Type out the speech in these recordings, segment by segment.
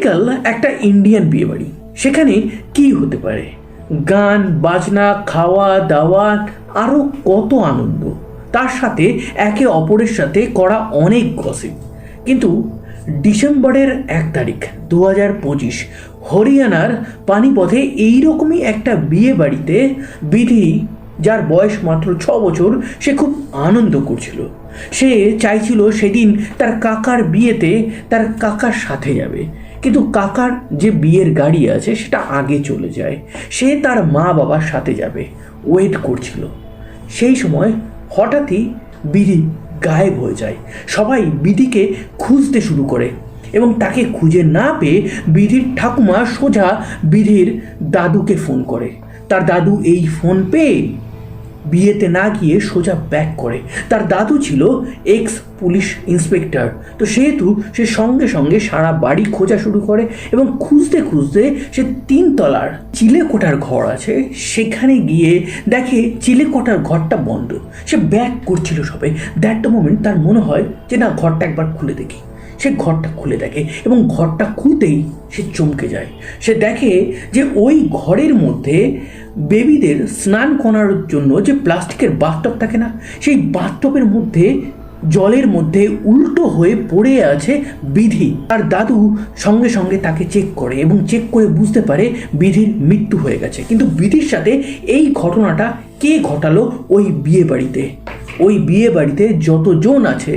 Typical একটা Indian বিয়ে বাড়ি। সেখানে কি হতে পারে? গান বাজনা, খাওয়া দাওয়া, আরও কত আনন্দ, তার সাথে একে অপরের সাথে করা অনেক গসিপ। কিন্তু ডিসেম্বরের 1 তারিখ 2025 হরিয়ানার পানিপথে এইরকমই একটা বিয়ে বাড়িতে বিধি, যার বয়স মাত্র 6 বছর, সে খুব আনন্দ করছিল। সে চাইছিল সেদিন তার কাকার বিয়েতে তার কাকার সাথে যাবে, কিন্তু কাকার যে বিয়ের গাড়ি আছে সেটা আগে চলে যায়। সে তার মা বাবার সাথে যাবে, ওয়েট করছিল। সেই সময় হঠাৎই বিধি গায়েব হয়ে যায়। সবাই বিধিকে খুঁজতে শুরু করে এবং তাকে খুঁজে না পেয়ে বিধির ঠাকুমা সোজা বিধির দাদুকে ফোন করে। তার দাদু এই ফোন পেয়ে বিয়েতে না গিয়ে সোজা ব্যাক করে। তার দাদু ছিল এক্স পুলিশ ইন্সপেক্টর, তো সেহেতু সে সঙ্গে সঙ্গে সারা বাড়ি খোঁজা শুরু করে এবং খুঁজতে খুঁজতে সে 3 তলার চিলেকোঠার ঘর আছে সেখানে গিয়ে দেখে চিলেকোঠার ঘরটা বন্ধ। সে ব্যাক করছিল সবে, দ্যাট দ্য মোমেন্ট তার মনে হয় যে না, ঘরটা একবার খুলে দেখি। সে ঘরটা খুলে দেখে এবং ঘরটা খুলতেই সে চমকে যায়। সে দেখে যে ওই ঘরের মধ্যে বেবিদের স্নান করার জন্য যে প্লাস্টিকের বাথটব থাকে না, সেই বাথটবের মধ্যে জলের মধ্যে উল্টো হয়ে পড়ে আছে বিধি। আর দাদু সঙ্গে সঙ্গে তাকে চেক করে এবং চেক করে বুঝতে পারে বিধির মৃত্যু হয়ে গেছে। কিন্তু বিধির সাথে এই ঘটনাটা কে ঘটালো? ওই বিয়ে বাড়িতে। ওই বিয়ে বাড়িতে যতজন আছে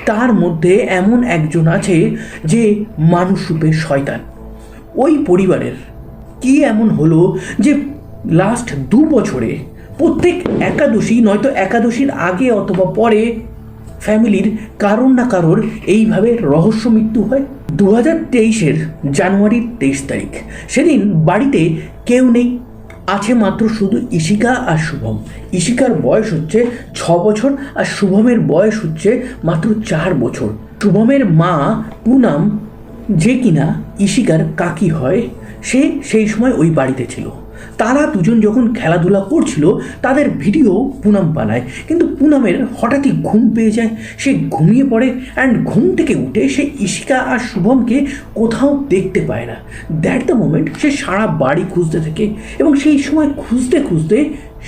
তার মধ্যে এমন একজন আছে যে মানুষ রূপে শয়তান। ওই পরিবারের কি এমন হলো যে লাস্ট 2 বছরে প্রত্যেক একাদশী, নয়তো একাদশীর আগে অথবা পরে ফ্যামিলির কারোর না কারোর এইভাবে রহস্য মৃত্যু হয়। 2023-এর জানুয়ারির 23 তারিখ, সেদিন বাড়িতে কেউ নেই, আছে মাত্র শুধু ইশিকা আর শুভম। ইশিকার বয়স হচ্ছে 6 বছর আর শুভমের বয়স হচ্ছে মাত্র 4 বছর। শুভমের মা পুনাম, যে কিনা ইশিকার কাকি হয়, সে সেই সময় ওই বাড়িতে ছিল। তারা দুজন যখন খেলাধুলা করছিল তাদের ভিডিও পুনাম বানায়, কিন্তু পুনামের হঠাৎই ঘুম পেয়ে যায়। সে ঘুমিয়ে পড়ে অ্যান্ড ঘুম থেকে উঠে সে ইশিকা আর শুভমকে কোথাও দেখতে পায় না। দ্যাট দ্য মোমেন্ট সে সারা বাড়ি খুঁজতে থাকে এবং সেই সময় খুঁজতে খুঁজতে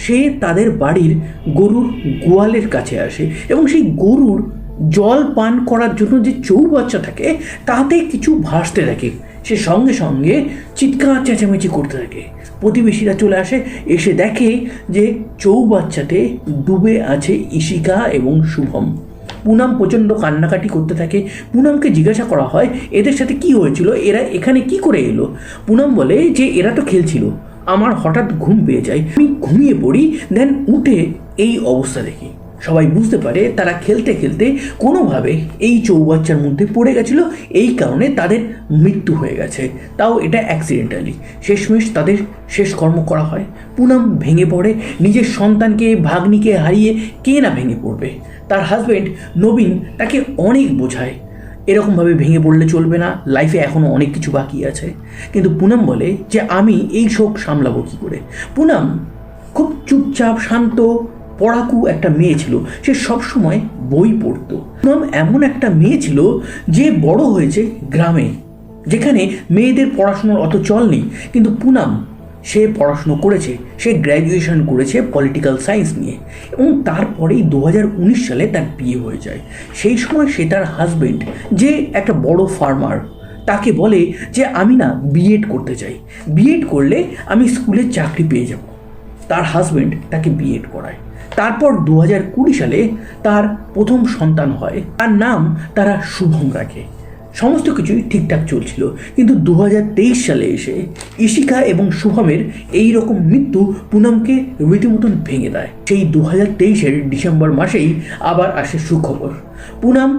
সে তাদের বাড়ির গরুর গোয়ালের কাছে আসে এবং সেই গরুর জল পান করার জন্য যে চৌবাচ্চা থাকে তাতে কিছু ভাসতে থাকে। সে সঙ্গে সঙ্গে চিৎকার চেঁচামেচি করতে থাকে। প্রতিবেশীরা চলে আসে, এসে দেখে যে চৌবাচ্চাতে ডুবে আছে ইশিকা এবং শুভম। পুনাম প্রচণ্ড কান্নাকাটি করতে থাকে। পুনামকে জিজ্ঞাসা করা হয় এদের সাথে কি হয়েছিল, এরা এখানে কি করে এলো। পুনাম বলে যে এরা তো খেলছিল, আমার হঠাৎ ঘুম পেয়ে যায়, আমি ঘুমিয়ে পড়ি, দেন উঠে এই অবস্থা দেখি। সবাই বুঝতে পারে তারা খেলতে খেলতে কোনোভাবে এই চৌবাচ্চার মধ্যে পড়ে গেছিল, এই কারণে তাদের মৃত্যু হয়ে গেছে, তাও এটা অ্যাক্সিডেন্টালি। শেষমেশ তাদের শেষ কর্ম করা হয়। পুনাম ভেঙে পড়ে। নিজের সন্তানকে, ভাগ্নিকে হারিয়ে কে না ভেঙে পড়বে। তার হাজব্যান্ড নবীন তাকে অনেক বোঝায় এরকমভাবে ভেঙে পড়লে চলবে না, লাইফে এখনও অনেক কিছু বাকি আছে। কিন্তু পুনাম বলে যে আমি এই শোক সামলাবো কী করে। পুনাম খুব চুপচাপ, শান্ত, পড়াকু একটা মেয়ে ছিল। সে সবসময় বই পড়তো। পুনাম এমন একটা মেয়ে ছিল যে বড় হয়েছে গ্রামে, যেখানে মেয়েদের পড়াশোনার অত চল নেই, কিন্তু পুনাম সে পড়াশুনো করেছে। সে গ্র্যাজুয়েশন করেছে পলিটিক্যাল সায়েন্স নিয়ে এবং তারপরেই 2019 সালে তার বিয়ে হয়ে যায়। সেই সময় সে তার হাজব্যান্ড, যে একটা বড় ফার্মার, তাকে বলে যে আমি না বিএড করতে চাই, বিএড করলে আমি স্কুলে চাকরি পেয়ে যাব। তার হাজব্যান্ড তাকে বিএড করায়। তারপর 2020 সালে তার প্রথম সন্তান হয়, তার নাম তারা শুভম রাখে। সমস্ত কিছুই ঠিকঠাক চলছিল, কিন্তু 2023 সালে এসে ইশিকা এবং শুভমের এই রকম মৃত্যু পুনামকে রীতিমতন ভেঙে দেয়। সেই 2023-এর ডিসেম্বর মাসেই আবার আসে সুখবর, পুনাম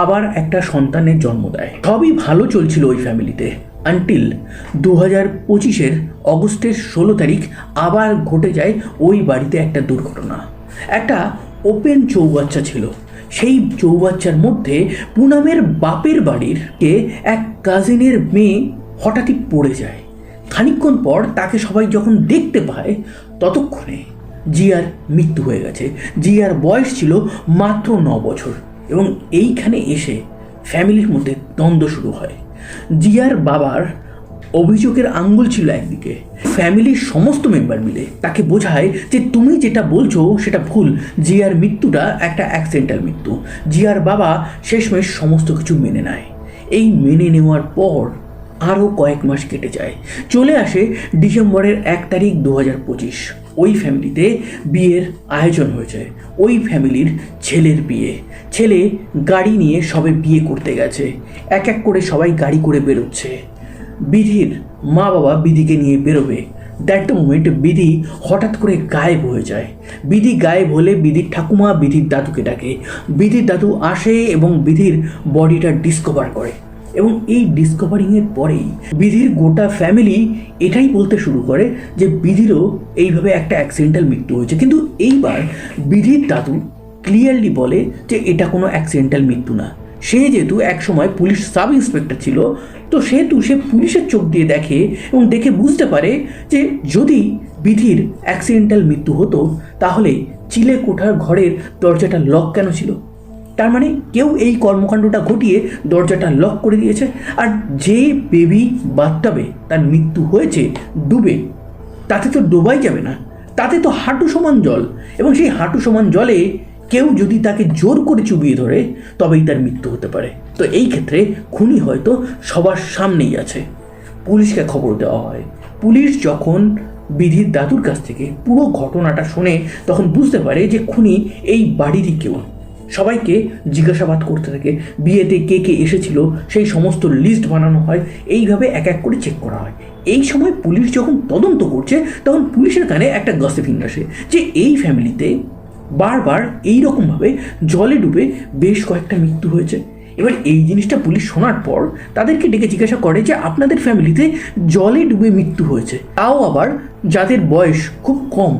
আবার একটা সন্তানের জন্ম দেয়। সবই ভালো চলছিল ওই ফ্যামিলিতে, আনটিল 2025-এর অগস্টের 16 তারিখ আবার ঘটে যায় ওই বাড়িতে একটা দুর্ঘটনা। একটা ওপেন চৌবাচ্চা ছিল, সেই চৌবাচ্চার মধ্যে পুনামের বাপের বাড়ির এক কাজিনের মেয়ে হঠাৎই পড়ে যায়। খানিকক্ষণ পর তাকে সবাই যখন দেখতে পায় ততক্ষণে জিয়ার মৃত্যু হয়ে গেছে। জিয়ার বয়স ছিল মাত্র 9 বছর এবং এইখানে এসে ফ্যামিলির মধ্যে দ্বন্দ্ব শুরু হয়। জিয়ার বাবার অভিযোগের আঙ্গুল ছিল একদিকে। ফ্যামিলির সমস্ত মেম্বার মিলে তাকে বোঝায় যে তুমি যেটা বলছো সেটা ভুল, জিয়ার মৃত্যুটা একটা অ্যাক্সিডেন্টাল মৃত্যু। জিয়ার বাবা শেষমেশ সমস্ত কিছু মেনে নেয়। এই মেনে নেওয়ার পর আরও কয়েক মাস কেটে যায়। চলে আসে ডিসেম্বরের 1 তারিখ 2025। ওই ফ্যামিলিতে বিয়ের আয়োজন হয়েছে। ওই ফ্যামিলির ছেলের বিয়ে। ছেলে গাড়ি নিয়ে সবে বিয়ে করতে গেছে। এক এক করে সবাই গাড়ি করে বেরোচ্ছে। বিধির মা বাবা বিধিকে নিয়ে বেরোবে। দ্যাট দ্য মোমেন্ট বিধি হঠাৎ করে গায়েব হয়ে যায়। বিধি গায়েব হলে বিধির ঠাকুমা বিধির দাদুকে ডাকে। বিধির দাদু আসে এবং বিধির বডিটা ডিসকভার করে। এবং এই ডিসকভারিংয়ের পরেই বিধির গোটা ফ্যামিলি এটাই বলতে শুরু করে যে বিধিরও এইভাবে একটা অ্যাক্সিডেন্টাল মৃত্যু হয়েছে। কিন্তু এইবার বিধির দাদু ক্লিয়ারলি বলে যে এটা কোনো অ্যাক্সিডেন্টাল মৃত্যু না। সে যেহেতু একসময় পুলিশ সাব ইন্সপেক্টর ছিল, তো সেহেতু সে পুলিশের চোখ দিয়ে দেখে এবং দেখে বুঝতে পারে যে যদি বিধির অ্যাক্সিডেন্টাল মৃত্যু হতো তাহলে চিলে কোঠার ঘরের দরজাটা লক কেন ছিল? তার মানে কেউ এই কর্মকাণ্ডটা ঘটিয়ে দরজাটা লক করে দিয়েছে। আর যে বেবি বাথটাবে তার মৃত্যু হয়েছে ডুবে, তাতে তো ডোবাই যাবে না, তাতে তো হাঁটু সমান জল, এবং সেই হাঁটু সমান জলে কেউ যদি তাকে জোর করে চুবিয়ে ধরে তবেই তার মৃত্যু হতে পারে। তো এই ক্ষেত্রে খুনি হয়তো সবার সামনেই আছে। পুলিশকে খবর দেওয়া হয়। পুলিশ যখন বিধির দাদুর কাছ থেকে পুরো ঘটনাটা শোনে তখন বুঝতে পারে যে খুনি এই বাড়িরই কেউ। সবাইকে জিজ্ঞাসাবাদ করতে থাকে। বিয়েতে কে কে এসেছিল সেই সমস্ত লিস্ট বানানো হয়। এইভাবে এক এক করে চেক করা হয়। এই সময় পুলিশ যখন তদন্ত করছে তখন পুলিশের কানে একটা গসিপিং আসে যে এই ফ্যামিলিতে বারবার এইরকমভাবে জলে ডুবে বেশ কয়েকটা মৃত্যু হয়েছে। এবার এই জিনিসটা পুলিশ শোনার পর তাদেরকে ডেকে জিজ্ঞাসা করে যে আপনাদের ফ্যামিলিতে জলে ডুবে মৃত্যু হয়েছে, তাও আবার যাদের বয়স খুব কম,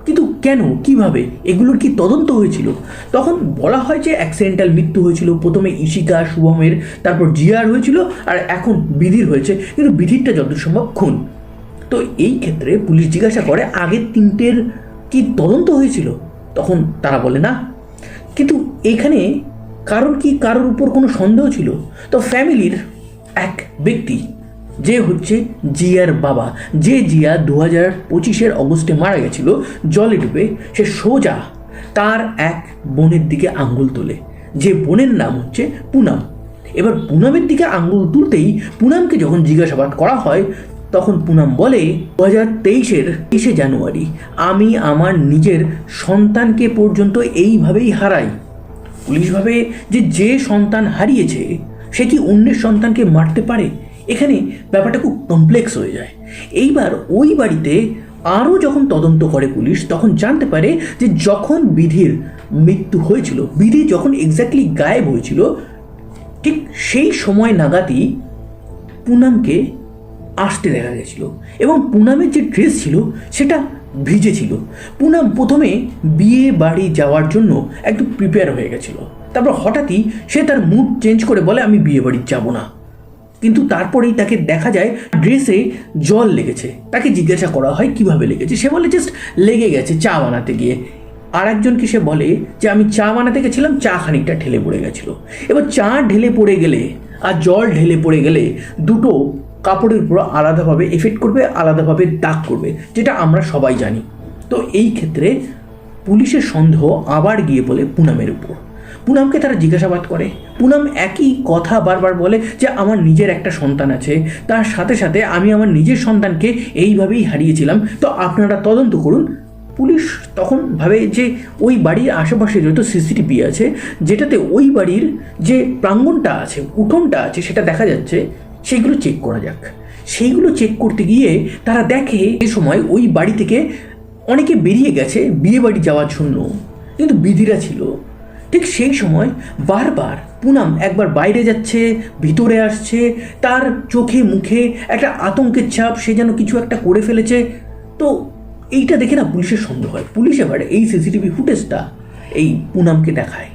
কিন্তু কেন, কিভাবে, এগুলোর কি তদন্ত হয়েছিল? তখন বলা হয় যে অ্যাক্সিডেন্টাল মৃত্যু হয়েছিল। প্রথমে ইশিকা শুভমের, তারপর জিয়ার হয়েছিল, আর এখন বিধির হয়েছে, কিন্তু বিধিরটা যতদূর সম্ভব খুন। তো এই ক্ষেত্রে পুলিশ জিজ্ঞাসা করে আগের তিনটের কি তদন্ত হয়েছিল? তখন তারা বলে না। কিন্তু এখানে কারোর উপর কোনো সন্দেহ ছিল? তো ফ্যামিলির এক ব্যক্তি যে হচ্ছে জিয়ার বাবা, যে জিয়া 2025 অগস্টে মারা গেছিল জলে ডুবে, সে সোজা তার এক বোনের দিকে আঙ্গুল তোলে, যে বোনের নাম হচ্ছে পুনাম। এবার পুনামের দিকে আঙ্গুল তুলতেই পুনামকে যখন জিজ্ঞাসাবাদ করা হয় তখন পুনাম বলে 2023-এর 23শে জানুয়ারি আমি আমার নিজের সন্তানকে পর্যন্ত এইভাবেই হারাই। পুলিশ ভাবে যে সন্তান হারিয়েছে সে কি অন্যের সন্তানকে মারতে পারে? এখানে ব্যাপারটা খুব কমপ্লেক্স হয়ে যায়। এইবার ওই বাড়িতে আরও যখন তদন্ত করে পুলিশ তখন জানতে পারে যে যখন বিধির মৃত্যু হয়েছিল, বিধি যখন এক্স্যাক্টলি গায়েব হয়েছিল ঠিক সেই সময় নাগাদই পুনামকে আসতে দেখা গেছিল, এবং পুনামের যে ড্রেস ছিল সেটা ভিজে ছিল। পুনাম প্রথমে বিয়ে বাড়ি যাওয়ার জন্য একটু প্রিপেয়ার হয়ে গেছিল, তারপর হঠাৎই সে তার মুড চেঞ্জ করে বলে আমি বিয়ে বাড়ি যাব না। কিন্তু তারপরেই তাকে দেখা যায় ড্রেসে জল লেগেছে। তাকে জিজ্ঞাসা করা হয় কিভাবে লেগেছে, সে বলে জাস্ট লেগে গেছে চা বানাতে গিয়ে। আর একজনকে সে বলে যে আমি চা বানাতে গেছিলাম, চা খানিকটা ঢেলে পড়ে গেছিলো। এবার চা ঢেলে পড়ে গেলে আর জল ঢেলে পড়ে গেলে দুটো কাপড়ের উপর আলাদাভাবে এফেক্ট করবে, আলাদাভাবে দাগ করবে, যেটা আমরা সবাই জানি। তো এই ক্ষেত্রে পুলিশের সন্দেহ আবার গিয়ে বলে পুনামের উপর। পুনামকে তারা জিজ্ঞাসাবাদ করে। পুনাম একই কথা বারবার বলে যে আমার নিজের একটা সন্তান আছে, তার সাথে সাথে আমি আমার নিজের সন্তানকে এইভাবেই হারিয়েছিলাম, তো আপনারা তদন্ত করুন। পুলিশ তখন ভাবে যে ওই বাড়ির আশেপাশে যত সিসিটিভি আছে, যেটাতে ওই বাড়ির যে প্রাঙ্গণটা আছে, উঠোনটা আছে, সেটা দেখা যাচ্ছে, সেইগুলো চেক করা যাক। সেইগুলো চেক করতে গিয়ে তারা দেখে এ সময় ওই বাড়ি থেকে অনেকে বেরিয়ে গেছে বিয়ে বাড়ি যাওয়ার জন্য, কিন্তু বিধিরা ছিল। ঠিক সেই সময় বারবার পুনাম একবার বাইরে যাচ্ছে, ভিতরে আসছে, তার চোখে মুখে একটা আতঙ্কের ছাপ, সে যেন কিছু একটা করে ফেলেছে। তো এইটা দেখে না পুলিশের সন্দেহ হয়। পুলিশ এবার এই সিসিটিভি ফুটেজটা এই পুনামকে দেখায়।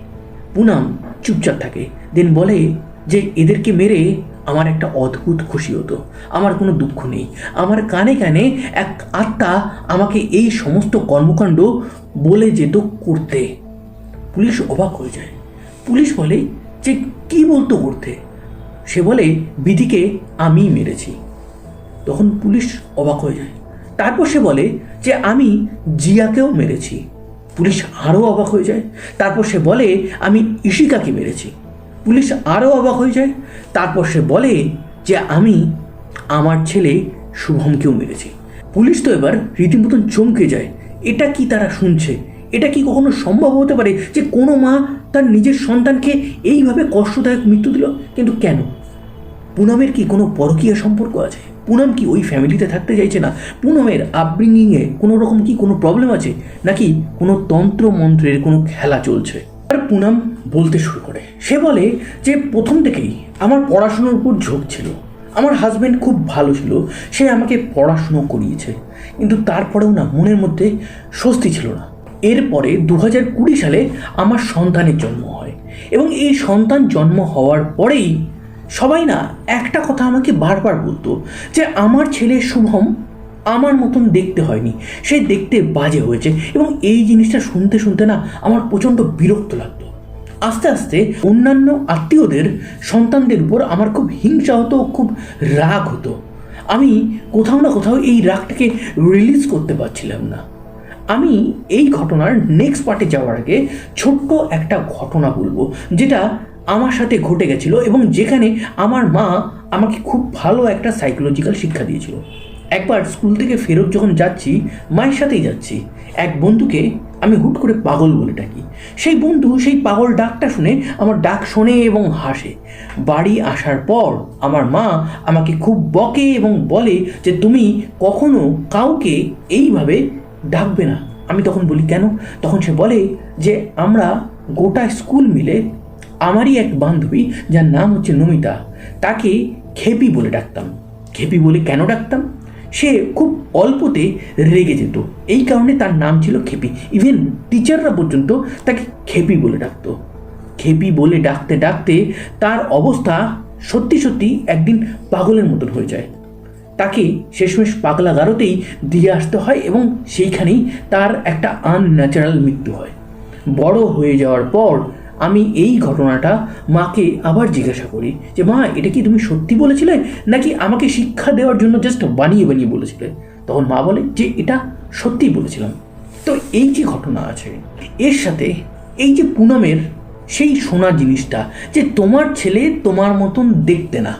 পুনাম চুপচাপ থাকে, দেন বলে যে এদেরকে মেরে আমার একটা অদ্ভুত খুশি হতো, আমার কোনো দুঃখ নেই, আমার কানে কানে এক আত্মা আমাকে এই সমস্ত কর্মকাণ্ড বলে যেত করতে। পুলিশ অবাক হয়ে যায়। পুলিশ বলে যে কি বলতো করতে? সে বলে বিধিকে আমিই মেরেছি। তখন পুলিশ অবাক হয়ে যায়। তারপর সে বলে যে আমি জিয়াকেও মেরেছি। পুলিশ আরও অবাক হয়ে যায়। তারপর সে বলে আমি ইশিকাকে মেরেছি। পুলিশ আরও অবাক হয়ে যায়। তারপর সে বলে যে আমি আমার ছেলে শুভমকেও মেরেছি। পুলিশ তো এবার রীতিমতন চমকে যায়। এটা কি তারা শুনছে? এটা কি কখনো সম্ভব হতে পারে যে কোনো মা তার নিজের সন্তানকে এইভাবে কষ্টদায়ক মৃত্যু দিল? কিন্তু কেন? পুনমের কি কোনো পরকীয়া সম্পর্ক আছে? পুনম কি ওই ফ্যামিলিতে থাকতে চাইছে না? পুনমের আপব্রিঙ্গিংয়ে কোনো রকম কি কোনো প্রবলেম আছে, নাকি কোনো তন্ত্র মন্ত্রের কোনো খেলা চলছে? আর পুনম বলতে শুরু করে। সে বলে যে প্রথম থেকেই আমার পড়াশোনার উপর ঝোঁক ছিল। আমার হাজব্যান্ড খুব ভালো ছিল, সে আমাকে পড়াশুনো করিয়েছে, কিন্তু তারপরেও না মনের মধ্যে স্বস্তি ছিল না। এরপরে 2020 সালে আমার সন্তানের জন্ম হয়, এবং এই সন্তান জন্ম হওয়ার পরেই সবাই না একটা কথা আমাকে বারবার বলতো যে আমার ছেলে শুভম আমার মতন দেখতে হয়নি, সে দেখতে বাজে হয়েছে। এবং এই জিনিসটা শুনতে শুনতে না আমার প্রচণ্ড বিরক্ত লাগতো। আস্তে আস্তে অন্যান্য আত্মীয়দের সন্তানদের উপর আমার খুব হিংসা হতো, খুব রাগ হতো। আমি কোথাও না কোথাও এই রাগটাকে রিলিজ করতে পারছিলাম না। আমি এই ঘটনার নেক্সট পার্টে যাওয়ার আগে ছোট্ট একটা ঘটনা বলবো, যেটা আমার সাথে ঘটে গেছিলো এবং যেখানে আমার মা আমাকে খুব ভালো একটা সাইকোলজিক্যাল শিক্ষা দিয়েছিল। একবার স্কুল থেকে ফেরত যখন যাচ্ছি, মায়ের সাথেই যাচ্ছি, এক বন্ধুকে আমি হুট করে পাগল বলে ডাকি। সেই বন্ধু সেই পাগল ডাকটা শুনে আমার ডাক শোনে এবং হাসে। বাড়ি আসার পর আমার মা আমাকে খুব বকে এবং বলে যে তুমি কখনো কাউকে এইভাবে ডাকবে না। আমি তখন বলি কেন? তখন সে বলে যে আমরা গোটা স্কুল মিলে আমারই এক বান্ধবী যার নাম হচ্ছে নমিতা, তাকে খেপি বলে ডাকতাম। খেপি বলে কেন ডাকতাম? সে খুব অল্পতে রেগে যেত, এই কারণে তার নাম ছিল খেপি। ইভেন টিচাররা পর্যন্ত তাকে খেপি বলে ডাকতো। খেপি বলে ডাকতে ডাকতে তার অবস্থা সত্যি সত্যি একদিন পাগলের মতন হয়ে যায়। তাকে শেষমেশ পাগলাগারোতেই দিয়ে আসতে হয় এবং সেইখানেই তার একটা আনন্যাচারাল মৃত্যু হয়। বড় হয়ে যাওয়ার পর আমি এই ঘটনাটা মাকে আবার জিজ্ঞাসা করি যে মা, এটা কি তুমি সত্যি বলেছিলে নাকি আমাকে শিক্ষা দেওয়ার জন্য জাস্ট বানিয়ে বানিয়ে বলেছিলে? তখন মা বলে যে এটা সত্যিই বলেছিলাম। তো এই যে ঘটনা আছে, এর সাথে এই যে পুনমের সেই শোনা জিনিসটা যে তোমার ছেলে তোমার মতন দেখতে না,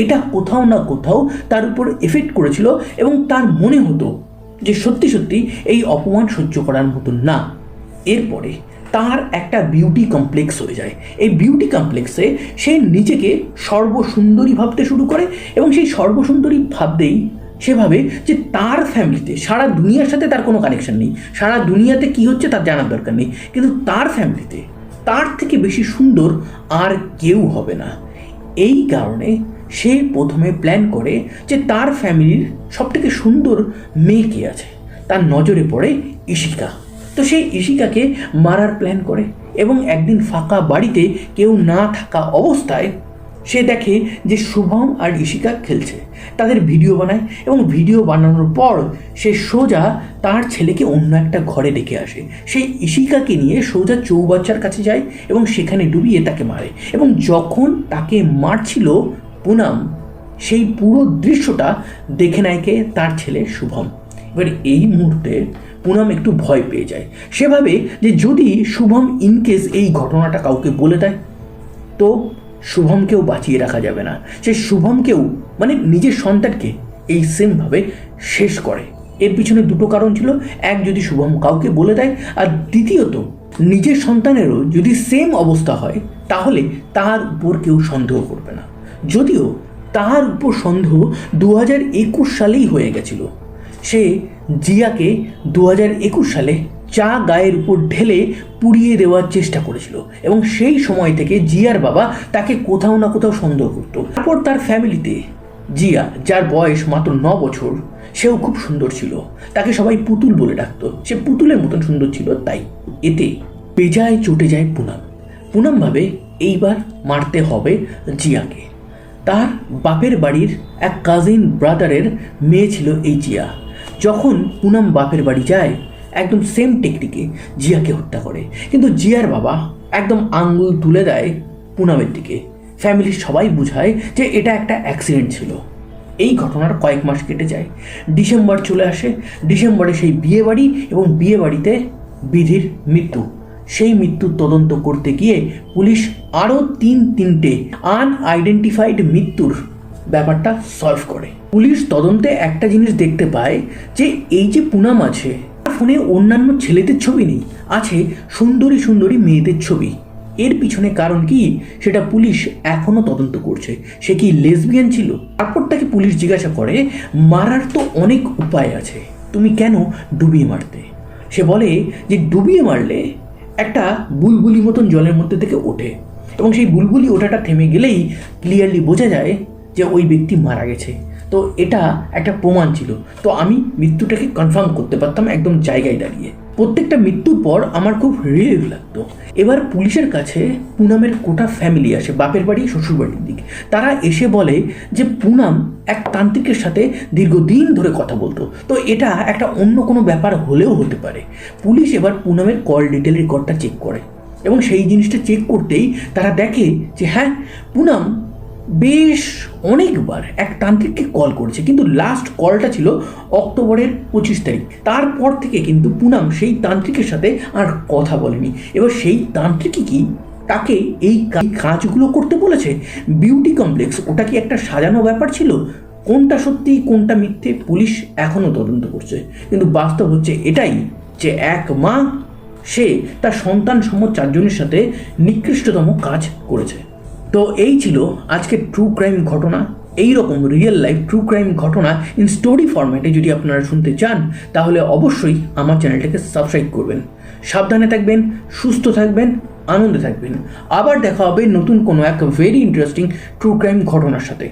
এটা কোথাও না কোথাও তার উপর এফেক্ট করেছিল এবং তার মনে হতো যে সত্যি সত্যি এই অপমান সহ্য করার মতন না। এরপরে তার একটা বিউটি কমপ্লেক্স হয়ে যায়। এই বিউটি কমপ্লেক্সে সে নিজেকে সর্বসুন্দরী ভাবতে শুরু করে এবং সেই সর্বসুন্দরী ভাবতেই সে ভাবে যে তার ফ্যামিলিতে, সারা দুনিয়ার সাথে তার কোনো কানেকশন নেই, সারা দুনিয়াতে কি হচ্ছে তার জানার দরকার নেই, কিন্তু তার ফ্যামিলিতে তার থেকে বেশি সুন্দর আর কেউ হবে না। এই কারণে সে প্রথমে প্ল্যান করে যে তার ফ্যামিলির সবথেকে সুন্দর মেয়ে কে আছে, তার নজরে পড়ে ইশিকা। তো সেই ইশিকাকে মারার প্ল্যান করে এবং একদিন ফাঁকা বাড়িতে কেউ না থাকা অবস্থায় সে দেখে যে শুভম আর ইশিকা খেলছে। তাদের ভিডিও বানায় এবং ভিডিও বানানোর পর সে সোজা তার ছেলেকে অন্য একটা ঘরে রেখে আসে। সেই ইশিকাকে নিয়ে সোজা চৌবাচ্চার কাছে যায় এবং সেখানে ডুবিয়ে তাকে মারে। এবং যখন তাকে মারছিল পুনম, সেই পুরো দৃশ্যটা দেখে নেয় কে? তার ছেলে শুভম। এবার এই মুহূর্তে পুনম একটু ভয় পেয়ে যায়। সে ভাবে যে যদি শুভম ইনকেস এই ঘটনাটা কাউকে বলে দেয় তো শুভমকেও বাঁচিয়ে রাখা যাবে না। সে শুভমকেও মানে নিজের সন্তানকে এই সেমভাবে শেষ করে। এর পিছনে দুটো কারণ ছিল, এক যদি শুভম কাউকে বলে দেয়, আর দ্বিতীয়ত নিজের সন্তানেরও যদি সেম অবস্থা হয় তাহলে তার উপর কেউ সন্দেহ করবে না। যদিও তার উপর সন্দেহ 2021 সালেই হয়ে গেছিল। সে জিয়াকে 2021 সালে চা গায়ের উপর ঢেলে পুড়িয়ে দেওয়ার চেষ্টা করেছিল এবং সেই সময় থেকে জিয়ার বাবা তাকে কোথাও না কোথাও সন্দেহ করত। তারপর তার ফ্যামিলিতে জিয়া, যার বয়স মাত্র 9 বছর, সেও খুব সুন্দর ছিল, তাকে সবাই পুতুল বলে ডাকতো। সে পুতুলের মতন সুন্দর ছিল। তাই এতে বেজায় চটে যায় পুনম। পুনম ভাবে এইবার মারতে হবে জিয়াকে। তার বাপের বাড়ির এক কাজিন ব্রাদারের মেয়ে ছিল এই জিয়া। যখন পুনম বাপের বাড়ি যায় একদম সেম টেকনিকে জিয়াকে হত্যা করে, কিন্তু জিয়ার বাবা একদম আঙ্গুল তুলে দেয় পুনমের দিকে। ফ্যামিলির সবাই বুঝায় যে এটা একটা অ্যাক্সিডেন্ট ছিল। এই ঘটনার কয়েক মাস কেটে যায়, ডিসেম্বর চলে আসে। ডিসেম্বরে সেই বিয়ে বাড়ি এবং বিয়ে বাড়িতে বিধির মৃত্যু। সেই মৃত্যুর তদন্ত করতে গিয়ে পুলিশ আরও তিনটে আনআইডেন্টিফাইড মৃত্যুর ব্যাপারটা সলভ করে। পুলিশ তদন্তে একটা জিনিস দেখতে পায় যে এই যে পুনাম আছে, ফোনে অন্যান্য ছেলেদের ছবি নেই, আছে সুন্দরী সুন্দরী মেয়েদের ছবি। এর পিছনে কারণ কি সেটা পুলিশ এখনো তদন্ত করছে। সে কি লেসবিয়ান ছিল? তারপর তাকে পুলিশ জিজ্ঞাসা করে, মারার তো অনেক উপায় আছে, তুমি কেন ডুবিয়ে মারতে? সে বলে যে ডুবিয়ে মারলে একটা বুলবুলি মতন জলের মধ্যে থেকে ওঠে এবং সেই বুলবুলি ওঠাটা থেমে গেলেই ক্লিয়ারলি বোঝা যায় যে ওই ব্যক্তি মারা গেছে। তো এটা একটা প্রমাণ ছিল। তো আমি মৃত্যুটাকে কনফার্ম করতে পারতাম একদম জায়গায় দাঁড়িয়ে। প্রত্যেকটা মৃত্যুর পর আমার খুব রিলিফ লাগতো। এবার পুলিশের কাছে পুনামের গোটা ফ্যামিলি আসে, বাপের বাড়ি শ্বশুর বাড়ির দিক। তারা এসে বলে যে পুনাম এক তান্ত্রিকের সাথে দীর্ঘদিন ধরে কথা বলতো, তো এটা একটা অন্য কোনো ব্যাপার হলেও হতে পারে। পুলিশ এবার পুনামের কল ডিটেল রেকর্ডটা চেক করে এবং সেই জিনিসটা চেক করতেই তারা দেখে যে হ্যাঁ, পুনাম বেশ অনেকবার এক তান্ত্রিককে কল করেছে, কিন্তু লাস্ট কলটা ছিল অক্টোবরের 25 তারিখ। তারপর থেকে কিন্তু পুনাম সেই তান্ত্রিকের সাথে আর কথা বলেনি। এবার সেই তান্ত্রিকই কি তাকে এই কাজগুলো করতে বলেছে? বিউটি কমপ্লেক্স, ওটা কি একটা সাজানো ব্যাপার ছিল? কোনটা সত্যি কোনটা মিথ্যে পুলিশ এখনও তদন্ত করছে। কিন্তু বাস্তব হচ্ছে এটাই যে এক মা, সে তার সন্তান সম 4 জনের সাথে নিকৃষ্টতম কাজ করেছে। তো এই ছিল আজকে ট্রু ক্রাইম ঘটনা। এই রকম রিয়েল লাইফ ট্রু ক্রাইম ঘটনা ইন স্টোরি ফরম্যাটে যদি আপনারা শুনতে চান তাহলে অবশ্যই আমার চ্যানেলটাকে সাবস্ক্রাইব করবেন। সাবধানে থাকবেন, সুস্থ থাকবেন, আনন্দে থাকবেন। আবার দেখা হবে নতুন কোনো এক ভেরি ইন্টারেস্টিং ট্রু ক্রাইম ঘটনার সাথে।